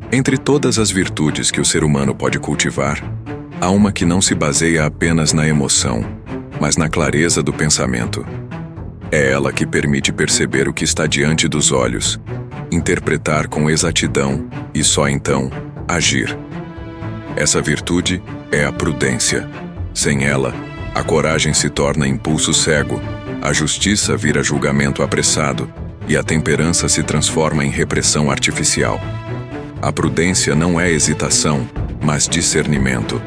Entre todas as virtudes que o ser humano pode cultivar, há uma que não se baseia apenas na emoção, mas na clareza do pensamento. É ela que permite perceber o que está diante dos olhos, interpretar com exatidão e só então agir. Essa virtude é a prudência. Sem ela, a coragem se torna impulso cego, a justiça vira julgamento apressado e a temperança se transforma em repressão artificial. A prudência não é hesitação, mas discernimento.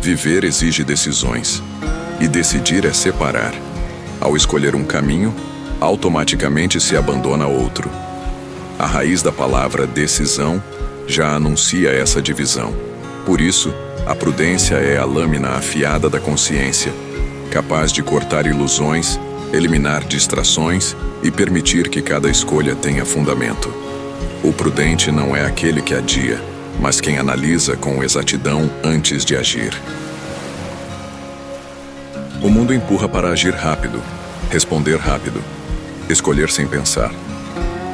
Viver exige decisões, e decidir é separar. Ao escolher um caminho, automaticamente se abandona outro. A raiz da palavra decisão já anuncia essa divisão. Por isso, a prudência é a lâmina afiada da consciência, capaz de cortar ilusões, eliminar distrações e permitir que cada escolha tenha fundamento. O prudente não é aquele que adia, mas quem analisa com exatidão antes de agir. O mundo empurra para agir rápido, responder rápido, escolher sem pensar.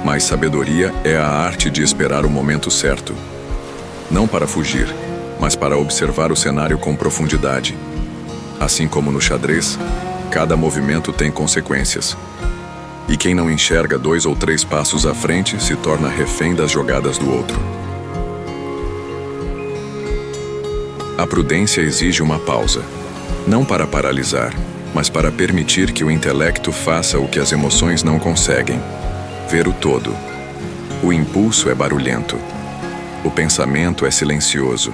Mas sabedoria é a arte de esperar o momento certo. Não para fugir, mas para observar o cenário com profundidade. Assim como no xadrez, cada movimento tem consequências. E quem não enxerga 2 ou 3 passos à frente se torna refém das jogadas do outro. A prudência exige uma pausa, não para paralisar, mas para permitir que o intelecto faça o que as emoções não conseguem: ver o todo. O impulso é barulhento. O pensamento é silencioso.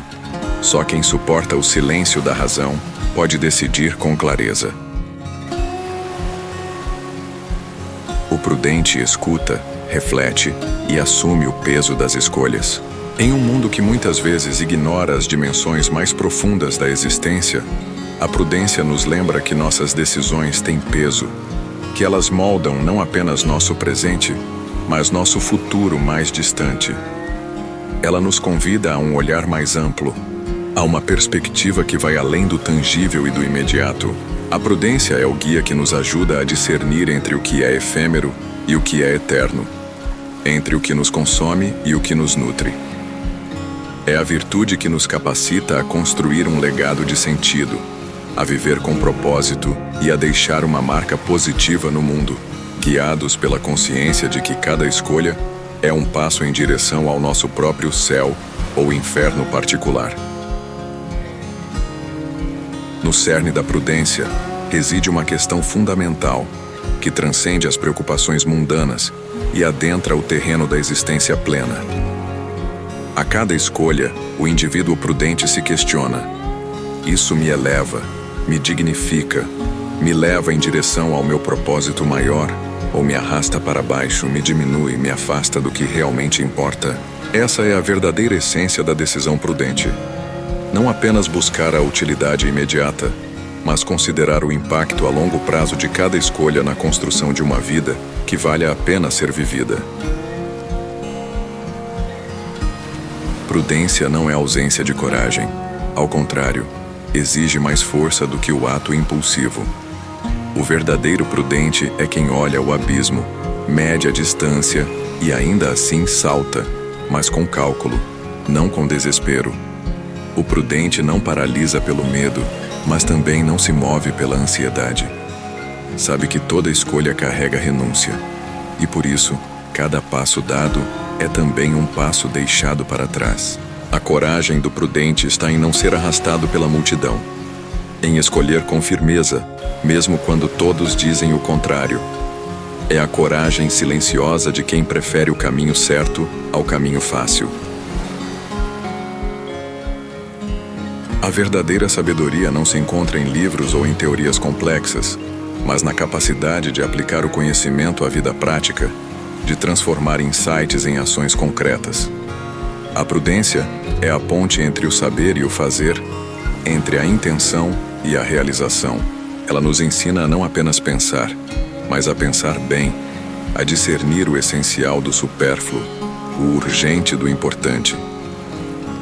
Só quem suporta o silêncio da razão pode decidir com clareza. O prudente escuta, reflete e assume o peso das escolhas. Em um mundo que muitas vezes ignora as dimensões mais profundas da existência, a prudência nos lembra que nossas decisões têm peso, que elas moldam não apenas nosso presente, mas nosso futuro mais distante. Ela nos convida a um olhar mais amplo, a uma perspectiva que vai além do tangível e do imediato. A prudência é o guia que nos ajuda a discernir entre o que é efêmero e o que é eterno, entre o que nos consome e o que nos nutre. É a virtude que nos capacita a construir um legado de sentido, a viver com propósito e a deixar uma marca positiva no mundo, guiados pela consciência de que cada escolha é um passo em direção ao nosso próprio céu ou inferno particular. No cerne da prudência reside uma questão fundamental, que transcende as preocupações mundanas e adentra o terreno da existência plena. A cada escolha, o indivíduo prudente se questiona: isso me eleva, me dignifica, me leva em direção ao meu propósito maior, ou me arrasta para baixo, me diminui, me afasta do que realmente importa? Essa é a verdadeira essência da decisão prudente. Não apenas buscar a utilidade imediata, mas considerar o impacto a longo prazo de cada escolha na construção de uma vida que vale a pena ser vivida. Prudência não é ausência de coragem. Ao contrário, exige mais força do que o ato impulsivo. O verdadeiro prudente é quem olha o abismo, mede a distância e ainda assim salta, mas com cálculo, não com desespero. O prudente não paralisa pelo medo, mas também não se move pela ansiedade. Sabe que toda escolha carrega renúncia, e por isso, cada passo dado é também um passo deixado para trás. A coragem do prudente está em não ser arrastado pela multidão, em escolher com firmeza, mesmo quando todos dizem o contrário. É a coragem silenciosa de quem prefere o caminho certo ao caminho fácil. A verdadeira sabedoria não se encontra em livros ou em teorias complexas, mas na capacidade de aplicar o conhecimento à vida prática, de transformar insights em ações concretas. A prudência é a ponte entre o saber e o fazer, entre a intenção e a realização. Ela nos ensina a não apenas pensar, mas a pensar bem, a discernir o essencial do supérfluo, o urgente do importante.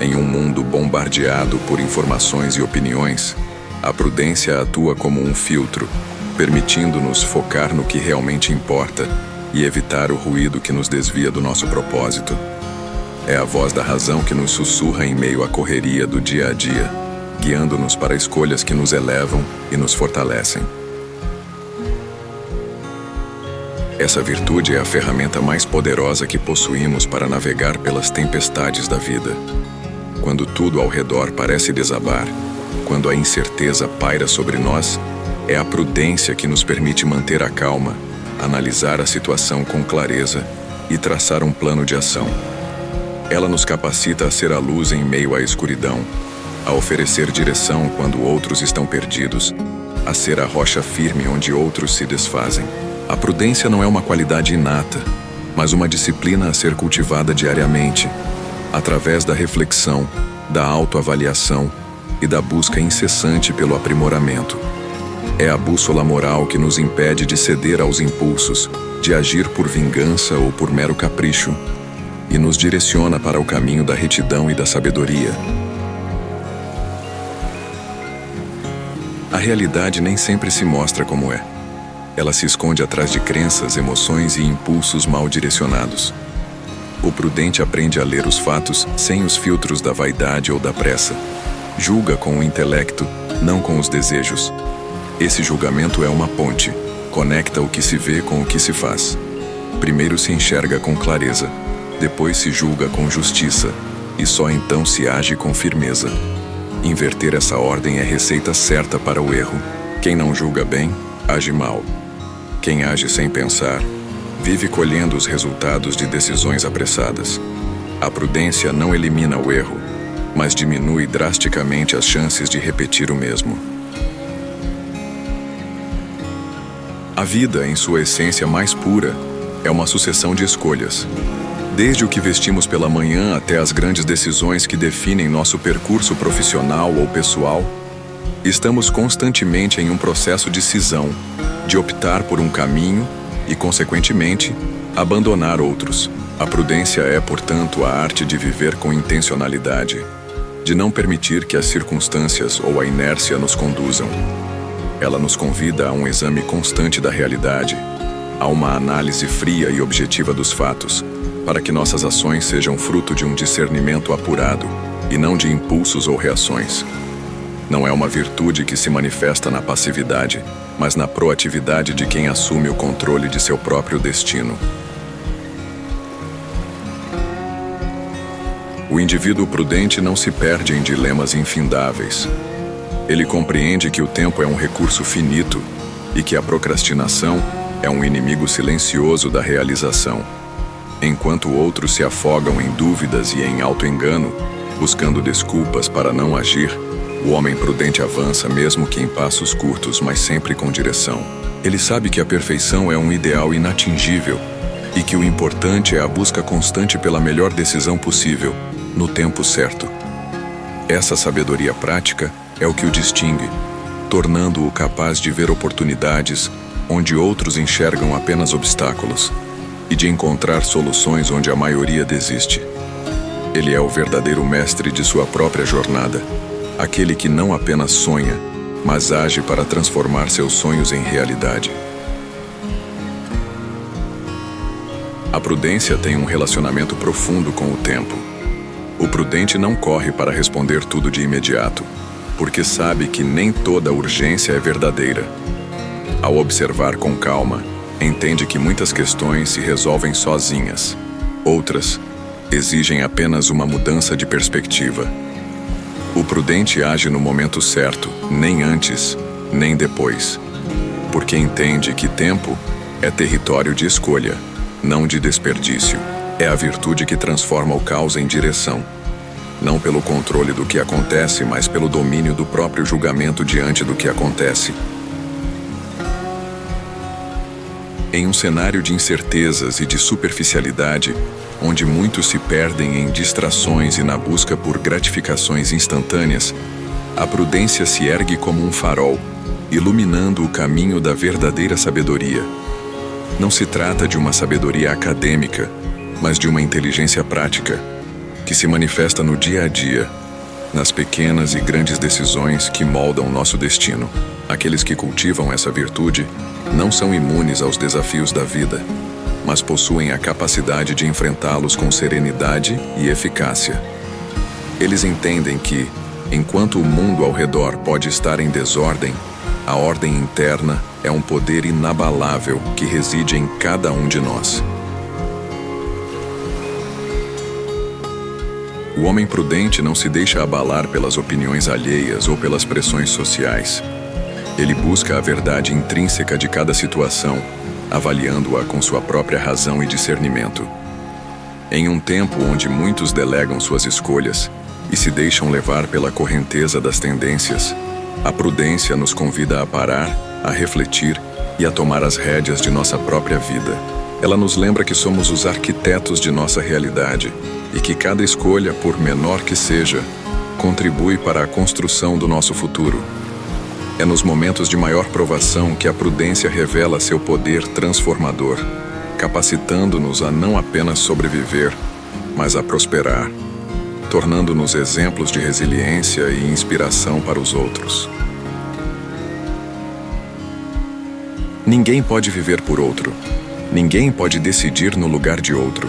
Em um mundo bombardeado por informações e opiniões, a prudência atua como um filtro, permitindo-nos focar no que realmente importa e evitar o ruído que nos desvia do nosso propósito. É a voz da razão que nos sussurra em meio à correria do dia a dia, guiando-nos para escolhas que nos elevam e nos fortalecem. Essa virtude é a ferramenta mais poderosa que possuímos para navegar pelas tempestades da vida. Quando tudo ao redor parece desabar, quando a incerteza paira sobre nós, é a prudência que nos permite manter a calma, analisar a situação com clareza e traçar um plano de ação. Ela nos capacita a ser a luz em meio à escuridão, a oferecer direção quando outros estão perdidos, a ser a rocha firme onde outros se desfazem. A prudência não é uma qualidade inata, mas uma disciplina a ser cultivada diariamente, através da reflexão, da autoavaliação e da busca incessante pelo aprimoramento. É a bússola moral que nos impede de ceder aos impulsos, de agir por vingança ou por mero capricho, e nos direciona para o caminho da retidão e da sabedoria. A realidade nem sempre se mostra como é. Ela se esconde atrás de crenças, emoções e impulsos mal direcionados. O prudente aprende a ler os fatos sem os filtros da vaidade ou da pressa. Julga com o intelecto, não com os desejos. Esse julgamento é uma ponte, conecta o que se vê com o que se faz. Primeiro se enxerga com clareza, depois se julga com justiça, e só então se age com firmeza. Inverter essa ordem é receita certa para o erro. Quem não julga bem, age mal. Quem age sem pensar, vive colhendo os resultados de decisões apressadas. A prudência não elimina o erro, mas diminui drasticamente as chances de repetir o mesmo. A vida, em sua essência mais pura, é uma sucessão de escolhas. Desde o que vestimos pela manhã até as grandes decisões que definem nosso percurso profissional ou pessoal, estamos constantemente em um processo de cisão, de optar por um caminho e, consequentemente, abandonar outros. A prudência é, portanto, a arte de viver com intencionalidade, de não permitir que as circunstâncias ou a inércia nos conduzam. Ela nos convida a um exame constante da realidade, a uma análise fria e objetiva dos fatos, para que nossas ações sejam fruto de um discernimento apurado e não de impulsos ou reações. Não é uma virtude que se manifesta na passividade, mas na proatividade de quem assume o controle de seu próprio destino. O indivíduo prudente não se perde em dilemas infindáveis. Ele compreende que o tempo é um recurso finito e que a procrastinação é um inimigo silencioso da realização. Enquanto outros se afogam em dúvidas e em auto-engano, buscando desculpas para não agir, o homem prudente avança mesmo que em passos curtos, mas sempre com direção. Ele sabe que a perfeição é um ideal inatingível e que o importante é a busca constante pela melhor decisão possível, no tempo certo. Essa sabedoria prática é o que o distingue, tornando-o capaz de ver oportunidades onde outros enxergam apenas obstáculos e de encontrar soluções onde a maioria desiste. Ele é o verdadeiro mestre de sua própria jornada, aquele que não apenas sonha, mas age para transformar seus sonhos em realidade. A prudência tem um relacionamento profundo com o tempo. O prudente não corre para responder tudo de imediato, porque sabe que nem toda urgência é verdadeira. Ao observar com calma, entende que muitas questões se resolvem sozinhas. Outras exigem apenas uma mudança de perspectiva. O prudente age no momento certo, nem antes, nem depois, porque entende que tempo é território de escolha, não de desperdício. É a virtude que transforma o caos em direção, não pelo controle do que acontece, mas pelo domínio do próprio julgamento diante do que acontece. Em um cenário de incertezas e de superficialidade, onde muitos se perdem em distrações e na busca por gratificações instantâneas, a prudência se ergue como um farol, iluminando o caminho da verdadeira sabedoria. Não se trata de uma sabedoria acadêmica, mas de uma inteligência prática, que se manifesta no dia a dia, nas pequenas e grandes decisões que moldam nosso destino. Aqueles que cultivam essa virtude não são imunes aos desafios da vida, mas possuem a capacidade de enfrentá-los com serenidade e eficácia. Eles entendem que, enquanto o mundo ao redor pode estar em desordem, a ordem interna é um poder inabalável que reside em cada um de nós. O homem prudente não se deixa abalar pelas opiniões alheias ou pelas pressões sociais. Ele busca a verdade intrínseca de cada situação, avaliando-a com sua própria razão e discernimento. Em um tempo onde muitos delegam suas escolhas e se deixam levar pela correnteza das tendências, a prudência nos convida a parar, a refletir e a tomar as rédeas de nossa própria vida. Ela nos lembra que somos os arquitetos de nossa realidade e que cada escolha, por menor que seja, contribui para a construção do nosso futuro. É nos momentos de maior provação que a prudência revela seu poder transformador, capacitando-nos a não apenas sobreviver, mas a prosperar, tornando-nos exemplos de resiliência e inspiração para os outros. Ninguém pode viver por outro. Ninguém pode decidir no lugar de outro.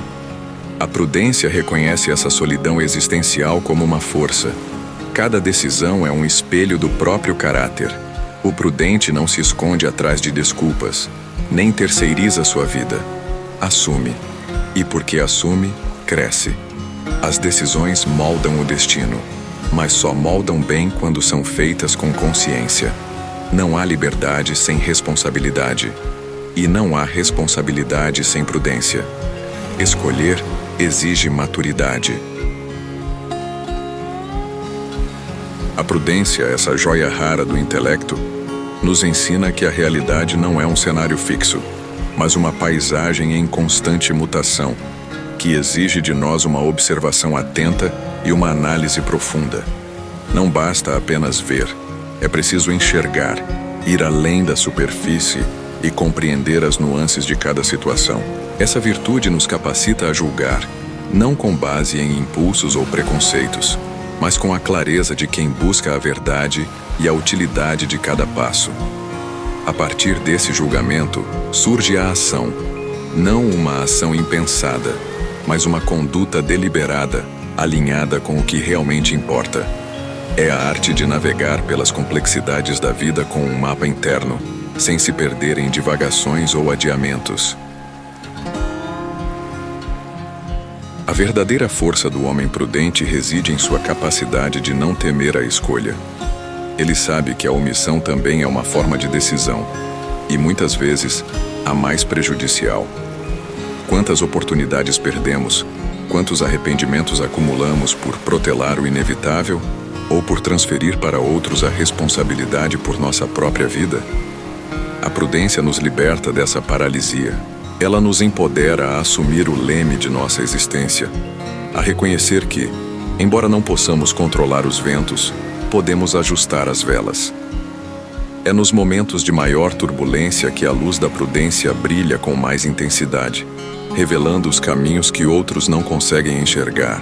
A prudência reconhece essa solidão existencial como uma força. Cada decisão é um espelho do próprio caráter. O prudente não se esconde atrás de desculpas, nem terceiriza sua vida. Assume. E porque assume, cresce. As decisões moldam o destino, mas só moldam bem quando são feitas com consciência. Não há liberdade sem responsabilidade. E não há responsabilidade sem prudência. Escolher exige maturidade. A prudência, essa joia rara do intelecto, nos ensina que a realidade não é um cenário fixo, mas uma paisagem em constante mutação, que exige de nós uma observação atenta e uma análise profunda. Não basta apenas ver, é preciso enxergar, ir além da superfície e compreender as nuances de cada situação. Essa virtude nos capacita a julgar, não com base em impulsos ou preconceitos, mas com a clareza de quem busca a verdade e a utilidade de cada passo. A partir desse julgamento, surge a ação, não uma ação impensada, mas uma conduta deliberada, alinhada com o que realmente importa. É a arte de navegar pelas complexidades da vida com um mapa interno, sem se perder em divagações ou adiamentos. A verdadeira força do homem prudente reside em sua capacidade de não temer a escolha. Ele sabe que a omissão também é uma forma de decisão, e muitas vezes a mais prejudicial. Quantas oportunidades perdemos, quantos arrependimentos acumulamos por protelar o inevitável ou por transferir para outros a responsabilidade por nossa própria vida? A prudência nos liberta dessa paralisia. Ela nos empodera a assumir o leme de nossa existência, a reconhecer que, embora não possamos controlar os ventos, podemos ajustar as velas. É nos momentos de maior turbulência que a luz da prudência brilha com mais intensidade, revelando os caminhos que outros não conseguem enxergar,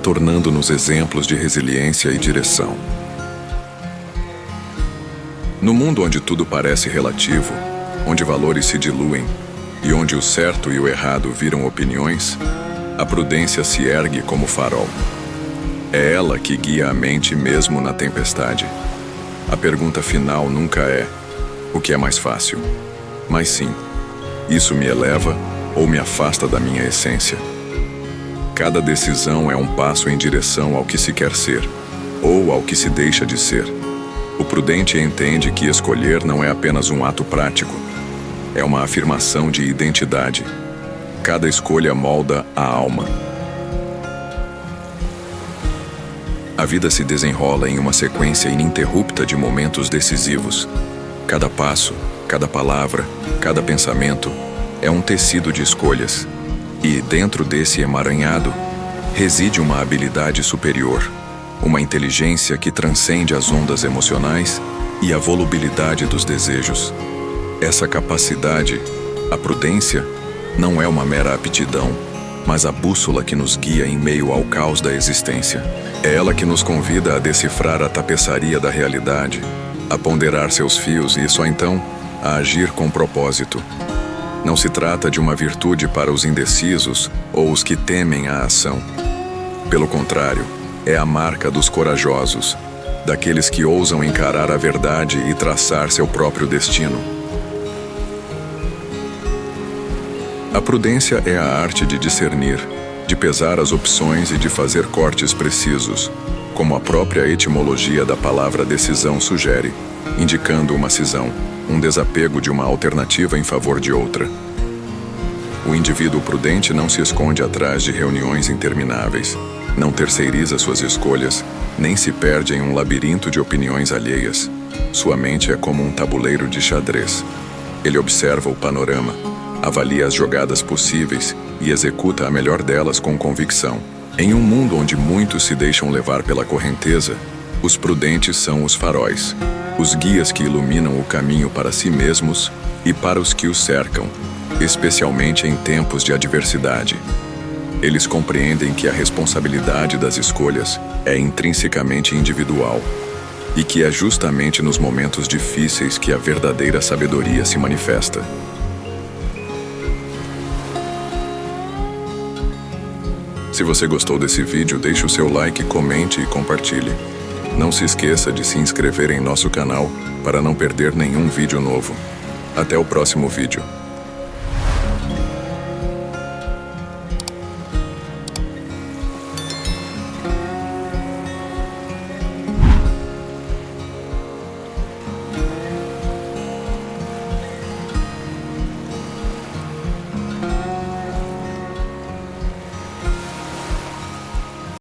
tornando-nos exemplos de resiliência e direção. No mundo onde tudo parece relativo, onde valores se diluem e onde o certo e o errado viram opiniões, a prudência se ergue como farol. É ela que guia a mente mesmo na tempestade. A pergunta final nunca é: o que é mais fácil? Mas sim, isso me eleva ou me afasta da minha essência? Cada decisão é um passo em direção ao que se quer ser, ou ao que se deixa de ser. O prudente entende que escolher não é apenas um ato prático, é uma afirmação de identidade. Cada escolha molda a alma. A vida se desenrola em uma sequência ininterrupta de momentos decisivos. Cada passo, Cada palavra, cada pensamento é um tecido de escolhas. E, dentro desse emaranhado, reside uma habilidade superior, uma inteligência que transcende as ondas emocionais e a volubilidade dos desejos. Essa capacidade, a prudência, não é uma mera aptidão, mas a bússola que nos guia em meio ao caos da existência. É ela que nos convida a decifrar a tapeçaria da realidade, a ponderar seus fios e só então a agir com propósito. Não se trata de uma virtude para os indecisos ou os que temem a ação. Pelo contrário, é a marca dos corajosos, daqueles que ousam encarar a verdade e traçar seu próprio destino. A prudência é a arte de discernir, de pesar as opções e de fazer cortes precisos, como a própria etimologia da palavra decisão sugere, indicando uma cisão, um desapego de uma alternativa em favor de outra. O indivíduo prudente não se esconde atrás de reuniões intermináveis, não terceiriza suas escolhas, nem se perde em um labirinto de opiniões alheias. Sua mente é como um tabuleiro de xadrez. Ele observa o panorama, avalia as jogadas possíveis e executa a melhor delas com convicção. Em um mundo onde muitos se deixam levar pela correnteza, os prudentes são os faróis, os guias que iluminam o caminho para si mesmos e para os que os cercam, especialmente em tempos de adversidade. Eles compreendem que a responsabilidade das escolhas é intrinsecamente individual e que é justamente nos momentos difíceis que a verdadeira sabedoria se manifesta. Se você gostou desse vídeo, deixe o seu like, comente e compartilhe. Não se esqueça de se inscrever em nosso canal para não perder nenhum vídeo novo. Até o próximo vídeo.